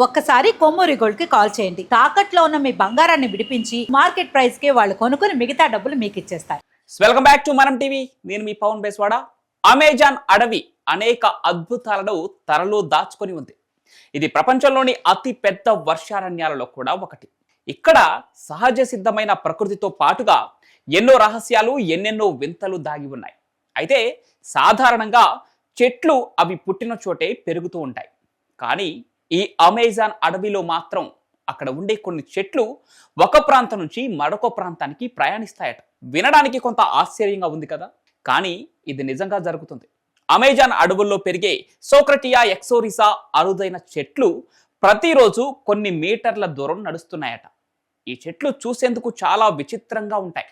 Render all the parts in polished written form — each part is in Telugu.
ఒక్కసారి కొమ్మూరి గోల్డ్ కి కాల్ చేయండి. తాకట్లో ఉన్న మీ బంగారాన్ని విడిపించి మార్కెట్ ప్రైస్ కి వాళ్ళు కొనుక్కుని మిగతా డబ్బులు మీకు ఇచ్చేస్తారు. వెల్కమ్ బ్యాక్ టు మనం టీవీ. నేను మీ పవన్ బేస్వాడ. అమెజాన్ అడవి అనేక అద్భుతాలను తరలో దాచుకొని ఉంది. ఇది ప్రపంచంలోని అతి పెద్ద వర్షారణ్యాలలో కూడా ఒకటి. ఇక్కడ సహజ సిద్ధమైన ప్రకృతితో పాటుగా ఎన్నో రహస్యాలు, ఎన్నెన్నో వింతలు దాగి ఉన్నాయి. అయితే సాధారణంగా చెట్లు అవి పుట్టిన చోటే పెరుగుతూ ఉంటాయి. కానీ ఈ అమెజాన్ అడవిలో మాత్రం అక్కడ ఉండే కొన్ని చెట్లు ఒక ప్రాంతం నుంచి మరొక ప్రాంతానికి ప్రయాణిస్తాయట. వినడానికి కొంత ఆశ్చర్యంగా ఉంది కదా, కానీ ఇది నిజంగా జరుగుతుంది. అమెజాన్ అడవుల్లో పెరిగే సోక్రటియా ఎక్సోరిసా అరుదైన చెట్లు ప్రతిరోజు కొన్ని మీటర్ల దూరం నడుస్తున్నాయట. ఈ చెట్లు చూసేందుకు చాలా విచిత్రంగా ఉంటాయి.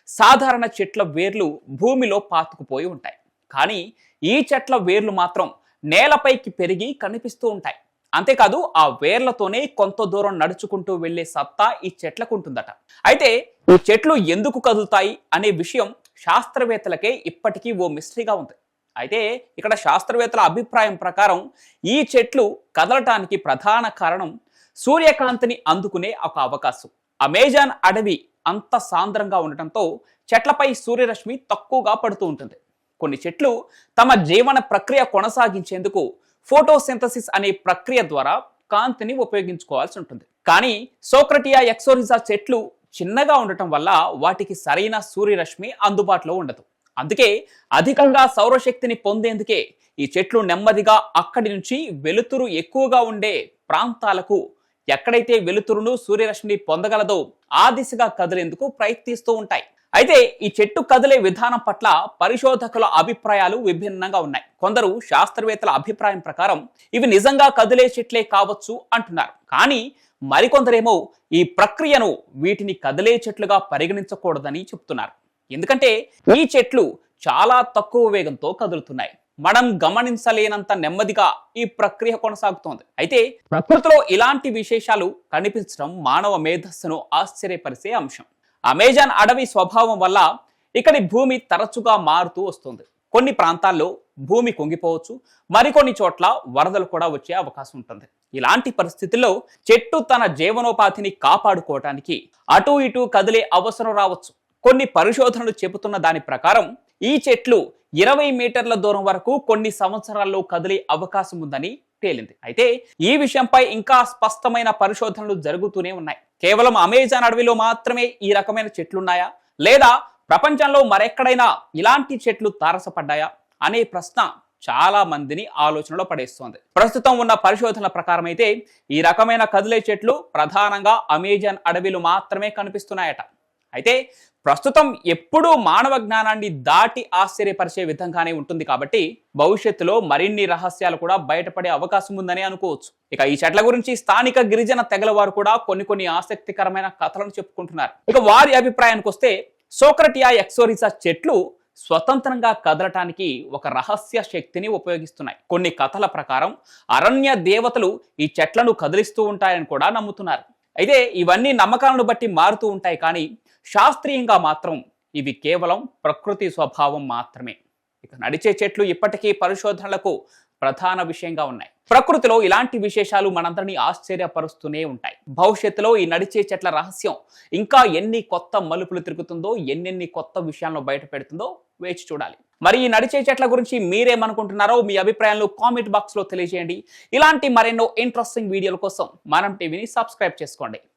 సాధారణ చెట్ల వేర్లు భూమిలో పాతుకుపోయి ఉంటాయి, కానీ ఈ చెట్ల వేర్లు మాత్రం నేలపైకి పెరిగి కనిపిస్తూ ఉంటాయి. అంతేకాదు ఆ వేర్లతోనే కొంత దూరం నడుచుకుంటూ వెళ్లే సత్తా ఈ చెట్లకు ఉంటుందట. అయితే ఈ చెట్లు ఎందుకు కదులుతాయి అనే విషయం శాస్త్రవేత్తలకే ఇప్పటికీ ఓ మిస్టరీగా ఉంది. అయితే ఇక్కడ శాస్త్రవేత్తల అభిప్రాయం ప్రకారం ఈ చెట్లు కదలటానికి ప్రధాన కారణం సూర్యకాంతిని అందుకునే ఒక అవకాశం. అమెజాన్ అడవి అంత సాంద్రంగా ఉండటంతో చెట్లపై సూర్యరశ్మి తక్కువగా పడుతూ ఉంటుంది. కొన్ని చెట్లు తమ జీవన ప్రక్రియ కొనసాగించేందుకు ఫోటోసింథసిస్ అనే ప్రక్రియ ద్వారా కాంతిని ఉపయోగించుకోవాల్సి ఉంటుంది. కానీ సోక్రటియా ఎక్సోరిసా చెట్లు చిన్నగా ఉండటం వల్ల వాటికి సరైన సూర్యరశ్మి అందుబాటులో ఉండదు. అందుకే అధికంగా సౌరశక్తిని పొందేందుకే ఈ చెట్లు నెమ్మదిగా అక్కడి నుంచి వెలుతురు ఎక్కువగా ఉండే ప్రాంతాలకు, ఎక్కడైతే వెలుతురును సూర్యరశ్మిని పొందగలదో ఆ దిశగా కదిలేందుకు ప్రయత్నిస్తూ ఉంటాయి. అయితే ఈ చెట్టు కదిలే విధానం పట్ల పరిశోధకుల అభిప్రాయాలు విభిన్నంగా ఉన్నాయి. కొందరు శాస్త్రవేత్తల అభిప్రాయం ప్రకారం ఇవి నిజంగా కదిలే చెట్లే కావచ్చు అంటున్నారు. కానీ మరికొందరేమో ఈ ప్రక్రియను వీటిని కదిలే చెట్లుగా పరిగణించకూడదని చెప్తున్నారు. ఎందుకంటే ఈ చెట్లు చాలా తక్కువ వేగంతో కదులుతున్నాయి. మనం గమనించలేనంత నెమ్మదిగా ఈ ప్రక్రియ కొనసాగుతోంది. అయితే ప్రకృతిలో ఇలాంటి విశేషాలు కనిపించడం మానవ మేధస్సును ఆశ్చర్యపరిచే అంశం. అమెజాన్ అడవి స్వభావం వల్ల ఇక్కడి భూమి తరచుగా మారుతూ వస్తుంది. కొన్ని ప్రాంతాల్లో భూమి కుంగిపోవచ్చు, మరికొన్ని చోట్ల వరదలు కూడా వచ్చే అవకాశం ఉంటుంది. ఇలాంటి పరిస్థితుల్లో చెట్టు తన జీవనోపాధిని కాపాడుకోవటానికి అటు ఇటు కదిలే అవసరం రావచ్చు. కొన్ని పరిశోధనలు చెబుతున్న దాని ప్రకారం ఈ చెట్లు 20 మీటర్ల దూరం వరకు కొన్ని సంవత్సరాల్లో కదిలే అవకాశం ఉందని తేలింది. అయితే ఈ విషయంపై ఇంకా స్పష్టమైన పరిశోధనలు జరుగుతూనే ఉన్నాయి. కేవలం అమెజాన్ అడవిలో మాత్రమే ఈ రకమైన చెట్లున్నాయా, లేదా ప్రపంచంలో మరెక్కడైనా ఇలాంటి చెట్లు తారసపడ్డాయా అనే ప్రశ్న చాలా మందిని ఆలోచనలో పడేస్తోంది. ప్రస్తుతం ఉన్న పరిశోధనల ప్రకారం అయితే ఈ రకమైన కదిలే చెట్లు ప్రధానంగా అమెజాన్ అడవిలో మాత్రమే కనిపిస్తున్నాయట. అయితే ప్రస్తుతం ఎప్పుడూ మానవ జ్ఞానాన్ని దాటి ఆశ్చర్యపరిచే విధంగానే ఉంటుంది కాబట్టి భవిష్యత్తులో మరిన్ని రహస్యాలు కూడా బయటపడే అవకాశం ఉందని అనుకోవచ్చు. ఇక ఈ చెట్ల గురించి స్థానిక గిరిజన తెగల వారు కూడా కొన్ని ఆసక్తికరమైన కథలను చెప్పుకుంటున్నారు. ఇక వారి అభిప్రాయానికి వస్తే సోక్రటియా ఎక్సోరిసా చెట్లు స్వతంత్రంగా కదలటానికి ఒక రహస్య శక్తిని ఉపయోగిస్తున్నాయి. కొన్ని కథల ప్రకారం అరణ్య దేవతలు ఈ చెట్లను కదిలిస్తూ ఉంటాయని కూడా నమ్ముతున్నారు. అయితే ఇవన్నీ నమ్మకాలను బట్టి మారుతూ ఉంటాయి, కానీ శాస్త్రీయంగా మాత్రం ఇవి కేవలం ప్రకృతి స్వభావం మాత్రమే. ఇక నడిచే చెట్లు ఇప్పటికీ పరిశోధనలకు ప్రధాన విషయంగా ఉన్నాయి. ప్రకృతిలో ఇలాంటి విశేషాలు మనందరినీ ఆశ్చర్యపరుస్తూనే ఉంటాయి. భవిష్యత్తులో ఈ నడిచే చెట్ల రహస్యం ఇంకా ఎన్ని కొత్త మలుపులు తిరుగుతుందో, ఎన్నెన్ని కొత్త విషయాలను బయట పెడుతుందో వేచి చూడాలి. మరి ఈ నడిచే చెట్ల గురించి మీరేమనుకుంటున్నారో మీ అభిప్రాయాలను కామెంట్ బాక్స్ లో తెలియజేయండి. ఇలాంటి మరెన్నో ఇంట్రెస్టింగ్ వీడియోల కోసం మనం టీవీని సబ్స్క్రైబ్ చేసుకోండి.